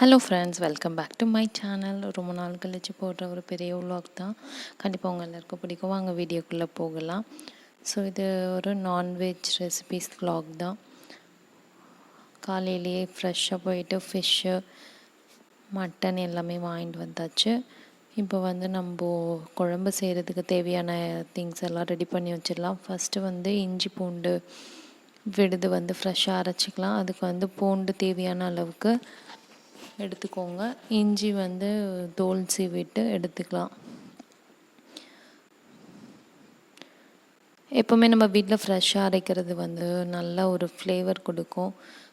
Hello friends, welcome back to my channel. ரொம்ப நாள் கழிச்சு போடுற ஒரு பெரிய விலாக் தான். கண்டிப்பாக உங்கள் எல்லாருக்கும் பிடிக்கும். வாங்க வீடியோக்குள்ளே போகலாம். ஸோ இது ஒரு நான்வெஜ் ரெசிபீஸ் விலாக் தான். காலையிலேயே ஃப்ரெஷ்ஷாக போயிட்டு ஃபிஷ்ஷு, மட்டன் எல்லாமே வாங்கிட்டு வந்தாச்சு. இப்போ வந்து நம்ம குழம்பு செய்கிறதுக்கு தேவையான திங்ஸ் எல்லாம் ரெடி பண்ணி வச்சிடலாம். ஃபஸ்ட்டு வந்து இஞ்சி பூண்டு விழுது வந்து ஃப்ரெஷ்ஷாக அரைச்சிக்கலாம். அதுக்கு வந்து பூண்டு தேவையான அளவுக்கு எடுத்துக்கோங்க. இஞ்சி வந்து தோல் சீவிட்டு எடுத்துக்கலாம். எப்போவுமே நம்ம வீட்டில் ஃப்ரெஷ்ஷாக அரைக்கிறது வந்து நல்ல ஒரு ஃப்ளேவர் கொடுக்கும்.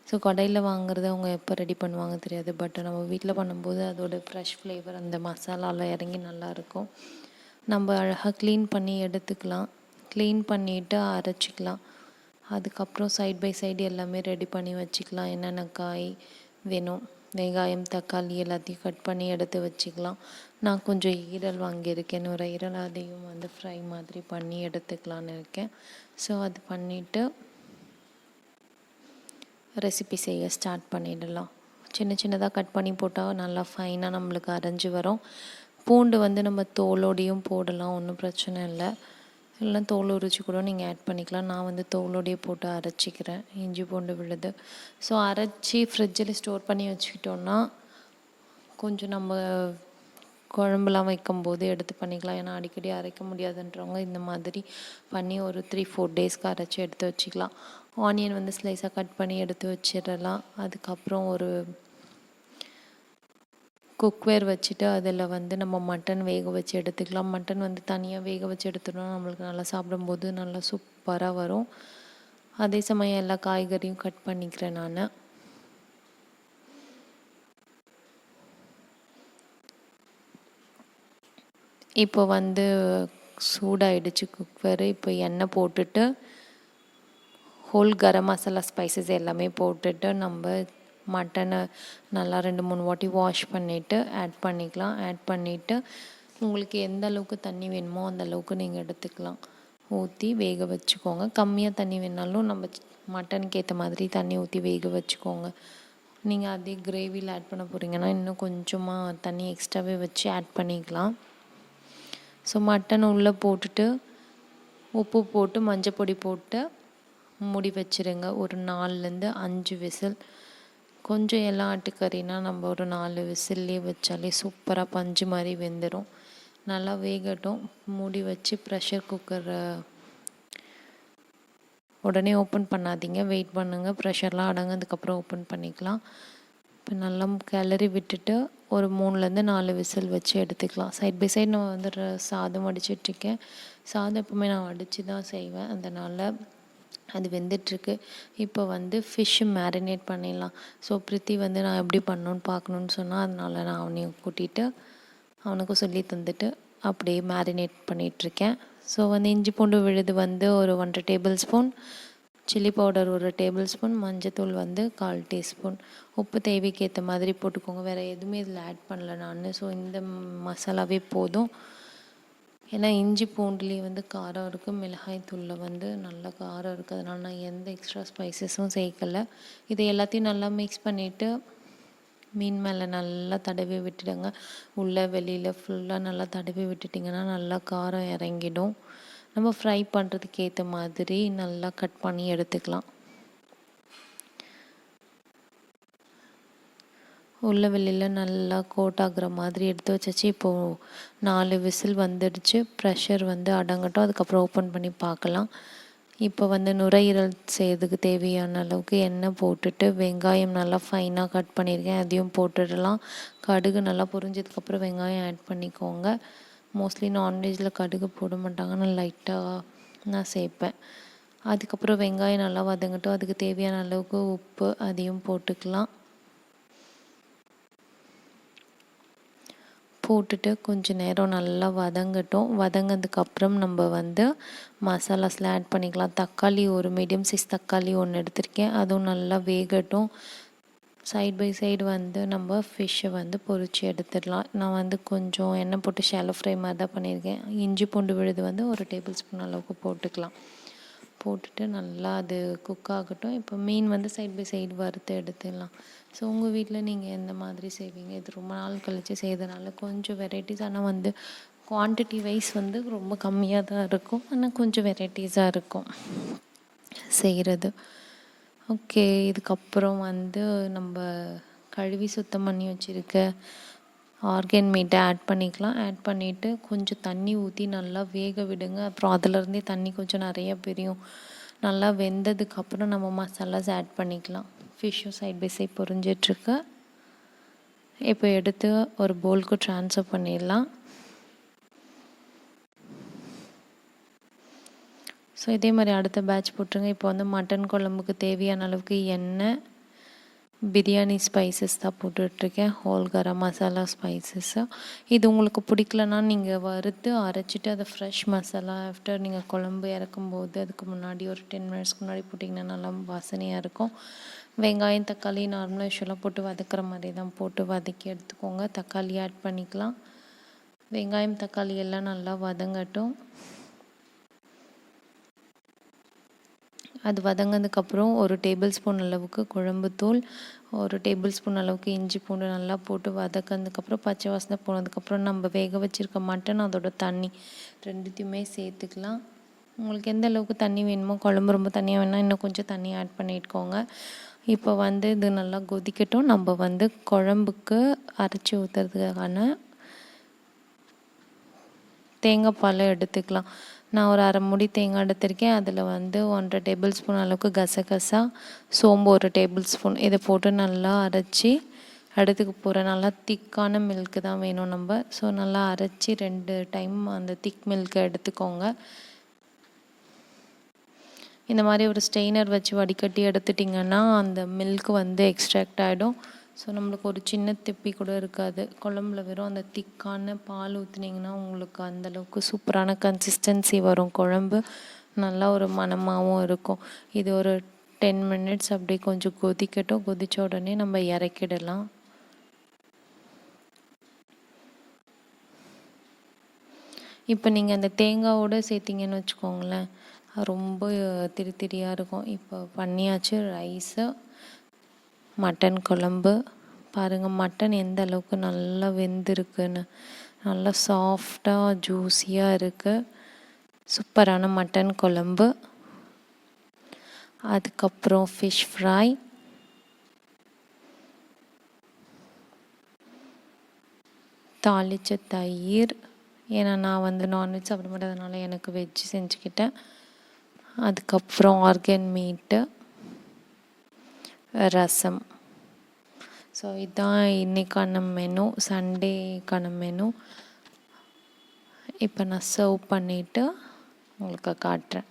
ஸோ கடையில் வாங்குறது அவங்க எப்போ ரெடி பண்ணுவாங்க தெரியாது. பட் நம்ம வீட்டில் பண்ணும்போது அதோட ஃப்ரெஷ் ஃப்ளேவர் அந்த மசாலாவில் இறங்கி நல்லாயிருக்கும். நம்ம அழகாக க்ளீன் பண்ணி எடுத்துக்கலாம். க்ளீன் பண்ணிவிட்டு அரைச்சிக்கலாம். அதுக்கப்புறம் சைட் பை சைடு எல்லாமே ரெடி பண்ணி வச்சுக்கலாம். என்னென்ன காய் வேணும், வெங்காயம், தக்காளி எல்லாத்தையும் கட் பண்ணி எடுத்து வச்சுக்கலாம். நான் கொஞ்சம் ஈரல் வாங்கியிருக்கேன். ஒரு ஈரல் அதையும் வந்து ஃப்ரை மாதிரி பண்ணி எடுத்துக்கலான்னு இருக்கேன். ஸோ அது பண்ணிவிட்டு ரெசிபி செய்ய ஸ்டார்ட் பண்ணிடலாம். சின்ன சின்னதாக கட் பண்ணி போட்டால் நல்லா ஃபைனாக நம்மளுக்கு அரைஞ்சி வரும். பூண்டு வந்து நம்ம தோலோடையும் போடலாம், ஒன்றும் பிரச்சனை இல்லை. இல்லைனா தோல் உரிச்சு கூட நீங்கள் ஆட் பண்ணிக்கலாம். நான் வந்து தோலோடையே போட்டு அரைச்சிக்கிறேன் இஞ்சி பூண்டு விழுது. ஸோ அரைச்சி ஃப்ரிட்ஜில் ஸ்டோர் பண்ணி வச்சுக்கிட்டோன்னா கொஞ்சம் நம்ம குழம்புலாம் வைக்கும்போது எடுத்து பண்ணிக்கலாம். ஏன்னா அடிக்கடி அரைக்க முடியாதுன்றவங்க இந்த மாதிரி பண்ணி ஒரு 3-4 டேஸ்க்கு அரைச்சி எடுத்து வச்சுக்கலாம். ஆனியன் வந்து ஸ்லைஸாக கட் பண்ணி எடுத்து வச்சிடலாம். அதுக்கப்புறம் ஒரு குக்வேர் வச்சுட்டு அதில் வந்து நம்ம மட்டன் வேக வச்சு எடுத்துக்கலாம். மட்டன் வந்து தனியாக வேக வச்சு எடுத்துட்டோம்னா நம்மளுக்கு நல்லா சாப்பிடும்போது நல்லா சூப்பராக வரும். அதே சமயம் எல்லா காய்கறியும் கட் பண்ணிக்கிறேன் நான். இப்போ வந்து சூடாயிடுச்சு குக்கரு. இப்போ எண்ணெய் போட்டுட்டு ஹோல் கரம் மசாலா ஸ்பைசஸ் எல்லாமே போட்டுட்டு நம்ம மட்டனை நல்லா 2-3 வாட்டி வாஷ் பண்ணிவிட்டு ஆட் பண்ணிக்கலாம். ஆட் பண்ணிவிட்டு உங்களுக்கு எந்த அளவுக்கு தண்ணி வேணுமோ அந்த அளவுக்கு நீங்கள் எடுத்துக்கலாம். ஊற்றி வேக வச்சுக்கோங்க. கம்மியாக தண்ணி வேணாலும் நம்ம மட்டனுக்கு ஏற்ற மாதிரி தண்ணி ஊற்றி வேக வச்சுக்கோங்க. நீங்கள் அதே கிரேவியில் ஆட் பண்ண போகிறீங்கன்னா இன்னும் கொஞ்சமாக தண்ணி எக்ஸ்ட்ராவே வச்சு ஆட் பண்ணிக்கலாம். ஸோ மட்டன் உள்ளே போட்டுட்டு உப்பு போட்டு மஞ்சள் பொடி போட்டு மூடி வச்சுருங்க. ஒரு 4-5 விசில். கொஞ்சம் எல்லாம் ஆட்டுக்கறினா நம்ம ஒரு 4 விசில்லே வச்சாலே சூப்பராக பஞ்சு மாதிரி வெந்துடும். நல்லா வேகட்டும். மூடி வச்சு ப்ரெஷர் குக்கரை உடனே ஓப்பன் பண்ணாதீங்க, வெயிட் பண்ணுங்கள். ப்ரெஷர்லாம் அடங்கினதுக்கப்புறம் ஓப்பன் பண்ணிக்கலாம். இப்போ நல்லா கிளறி விட்டுட்டு ஒரு 3-4 விசில் வச்சு எடுத்துக்கலாம். சைட் பை சைடு நான் வந்து சாதம் வடிச்சிட்ருக்கேன். சாதம் எப்பவுமே நான் வடித்து தான் செய்வேன், அதனால் அது வெந்துட்டுருக்கு. இப்போ வந்து ஃபிஷ்ஷு மேரினேட் பண்ணிடலாம். ஸோ ப்ரித்தி வந்து நான் எப்படி பண்ணணுன்னு பார்க்கணுன்னு சொன்னால் அதனால் நான் அவனையும் கூட்டிகிட்டு அவனுக்கும் சொல்லி தந்துட்டு அப்படியே மேரினேட் பண்ணிகிட்ருக்கேன். ஸோ வந்து இஞ்சி பூண்டு விழுது வந்து ஒரு 1 table spoon, chilli powder 1 table spoon, மஞ்சத்தூள் வந்து 1/4 டீஸ்பூன், உப்பு தேவைக்கு ஏற்ற மாதிரி போட்டுக்கோங்க. வேறு எதுவுமே இதில் ஆட் பண்ணல நான். ஸோ இந்த மசாலாவே போதும். ஏன்னா இஞ்சி பூண்டுலேயே வந்து காரம் இருக்குது, மிளகாய் தூளில் வந்து நல்ல காரம் இருக்குது. அதனால் நான் எந்த எக்ஸ்ட்ரா ஸ்பைசஸும் சேர்க்கலை. இதை எல்லாத்தையும் நல்லா மிக்ஸ் பண்ணிவிட்டு மீன் மேலே நல்லா தடவி விட்டுடுங்க. உள்ளே வெளியில் ஃபுல்லாக நல்லா தடவி விட்டுட்டிங்கன்னா நல்லா காரம் இறங்கிடும். நம்ம ஃப்ரை பண்ணுறதுக்கு ஏற்ற மாதிரி நல்லா கட் பண்ணி எடுத்துக்கலாம். உள்ள வெளியில் நல்லா கோட் ஆகுற மாதிரி எடுத்து வச்சாச்சு. இப்போது 4 விசில் வந்துடுச்சு. ப்ரெஷர் வந்து அடங்கட்டும், அதுக்கப்புறம் ஓப்பன் பண்ணி பார்க்கலாம். இப்போ வந்து நுரையீரல் செய்யறதுக்கு தேவையான அளவுக்கு எண்ணெய் போட்டுட்டு வெங்காயம் நல்லா ஃபைனாக கட் பண்ணியிருக்கேன், அதையும் போட்டுடலாம். கடுகு நல்லா பொரிஞ்சதுக்கப்புறம் வெங்காயம் ஆட் பண்ணிக்கோங்க. மோஸ்ட்லி நான்வெஜ்ஜில் கடுகு போட மாட்டாங்க, நான் லைட்டாக நான் சேர்ப்பேன். அதுக்கப்புறம் வெங்காயம் நல்லா வதங்கட்டும். அதுக்கு தேவையான அளவுக்கு உப்பு அதையும் போட்டுக்கலாம். போட்டுட்டு கொஞ்சம் நேரம் நல்லா வதங்கட்டும். வதங்கினதுக்கப்புறம் நம்ம வந்து மசாலாஸ்லாம் ஆட் பண்ணிக்கலாம். தக்காளி ஒரு மீடியம் சைஸ் தக்காளி 1 எடுத்திருக்கேன், அதுவும் நல்லா வேகட்டும். சைட் பை சைடு வந்து நம்ம ஃபிஷ்ஷை வந்து பொரித்து எடுத்துடலாம். நான் வந்து கொஞ்சம் எண்ணெய் போட்டு ஷாலோ ஃப்ரை மாதிரி தான் பண்ணியிருக்கேன். இஞ்சி பூண்டு விழுது வந்து 1 டேபிள் ஸ்பூன் அளவுக்கு போட்டுக்கலாம். போட்டுட்டு நல்லா அது குக் ஆகட்டும். இப்போ மீன் வந்து சைட் பை சைடு வறுத்து எடுத்துடலாம். ஸோ உங்கள் வீட்டில் நீங்கள் எந்த மாதிரி செய்வீங்க? இது ரொம்ப நாள் கழித்து செய்கிறதுனால கொஞ்சம் வெரைட்டிஸ், ஆனால் வந்து குவான்டிட்டி வைஸ் வந்து ரொம்ப கம்மியாக தான் இருக்கும், ஆனால் கொஞ்சம் வெரைட்டிஸாக இருக்கும் செய்கிறது. ஓகே, இதுக்கப்புறம் வந்து நம்ம கழுவி சுத்தம் பண்ணி வச்சுருக்க ஆர்கன் மீட்டை ஆட் பண்ணிக்கலாம். ஆட் பண்ணிவிட்டு கொஞ்சம் தண்ணி ஊற்றி நல்லா வேக விடுங்க. அப்புறம் அதிலருந்தே தண்ணி கொஞ்சம் நிறைய பிரியும். நல்லா வெந்ததுக்கப்புறம் நம்ம மசாலாஸ் ஆட் பண்ணிக்கலாம். ஃபிஷ்ஷும் சைட் பை சைட் பொரிஞ்சிட்ருக்கு. இப்போ எடுத்து ஒரு பவுலுக்கு ட்ரான்ஸ்ஃபர் பண்ணிடலாம். ஸோ இதே மாதிரி அடுத்த பேட்ச் போட்டுருங்க. இப்போ வந்து மட்டன் குழம்புக்கு தேவையான அளவுக்கு எண்ணெய், பிரியாணி ஸ்பைசஸ் தான் போட்டுட்ருக்கேன், ஹோல் கரம் மசாலா ஸ்பைசஸ்ஸு. இது உங்களுக்கு பிடிக்கலன்னா நீங்கள் வறுத்து அரைச்சிட்டு அதை ஃப்ரெஷ் மசாலா ஆஃப்டர் நீங்கள் குழம்பு இறக்கும்போது அதுக்கு முன்னாடி ஒரு 10 மினிட்ஸ்க்கு முன்னாடி போட்டிங்கன்னா நல்லா வாசனையாக இருக்கும். வெங்காயம் தக்காளி நார்மலாக யூஸ்வலாக போட்டு வதக்குற மாதிரி தான் போட்டு வதக்கி எடுத்துக்கோங்க. தக்காளி ஆட் பண்ணிக்கலாம். வெங்காயம் தக்காளி எல்லாம் நல்லா வதங்கட்டும். அது வதங்கினதுக்கப்புறம் ஒரு டேபிள் ஸ்பூன் அளவுக்கு குழம்புத்தூள், ஒரு டேபிள் ஸ்பூன் அளவுக்கு இஞ்சி பூண்டு நல்லா போட்டு வதக்கினதுக்கப்புறம் பச்சை வாசனை போனதுக்கப்புறம் நம்ம வேக வச்சுருக்க மட்டன் அதோட தண்ணி ரெண்டுத்தையுமே சேர்த்துக்கலாம். உங்களுக்கு எந்த அளவுக்கு தண்ணி வேணுமோ, குழம்பு ரொம்ப தண்ணியாக வேணால் இன்னும் கொஞ்சம் தண்ணி ஆட் பண்ணிட்டுக்கோங்க. இப்போ வந்து இது நல்லா கொதிக்கட்டும். நம்ம வந்து குழம்புக்கு அரைச்சி ஊற்றுறதுக்கான தேங்காய் பால் எடுத்துக்கலாம். நான் ஒரு அரை மூடி தேங்காய் எடுத்திருக்கேன். அதில் வந்து 1.5 டேபிள் ஸ்பூன் அளவுக்கு கசகசா, சோம்பு 1 டேபிள் ஸ்பூன் இதை போட்டு நல்லா அரைச்சி எடுத்துக்க போகிறேன். நல்லா திக்கான மில்க்கு தான் வேணும் நம்ம. ஸோ நல்லா அரைச்சி 2 டைம் அந்த திக் மில்க்கை எடுத்துக்கோங்க. இந்த மாதிரி ஒரு ஸ்ட்ரெயினர் வச்சு வடிகட்டி எடுத்துட்டிங்கன்னா அந்த மில்க் வந்து எக்ஸ்ட்ராக்ட் ஆகிடும். ஸோ நம்மளுக்கு ஒரு சின்ன திப்பி கூட இருக்காது. குழம்புல வெறும் அந்த திக்கான பால் ஊற்றுனீங்கன்னா உங்களுக்கு அந்தளவுக்கு சூப்பரான கன்சிஸ்டன்சி வரும். குழம்பு நல்லா ஒரு மணமாகவும் இருக்கும். இது ஒரு 10 மினிட்ஸ் அப்படியே கொஞ்சம் கொதிக்கட்டும். கொதித்த உடனே நம்ம இறக்கிடலாம். இப்போ நீங்கள் அந்த தேங்காவோடு சேர்த்திங்கன்னு வச்சுக்கோங்களேன், ரொம்ப திரியாக இருக்கும். இப்போ பண்ணியாச்சு ரைஸு, மட்டன் குழம்பு. பாருங்கள் மட்டன் எந்த அளவுக்கு நல்லா வெந்திருக்குன்னு, நல்லா சாஃப்டாக ஜூஸியாக இருக்குது. சூப்பரான மட்டன் குழம்பு. அதுக்கப்புறம் ஃபிஷ் ஃப்ரை, தாளித்த தயிர். ஏன்னா நான் வந்து நான்வெஜ் சாப்பிட மாட்டேறதுனால எனக்கு வெஜ் செஞ்சுக்கிட்டேன். அதுக்கப்புறம் ஆர்கன் மீட்டு, ரசம். ஸோ இதுதான் இன்றைக்கான மெனு, சண்டேக்கான மெனு. இப்போ நான் சர்வ் பண்ணிவிட்டு உங்களுக்கு காட்டுறேன்.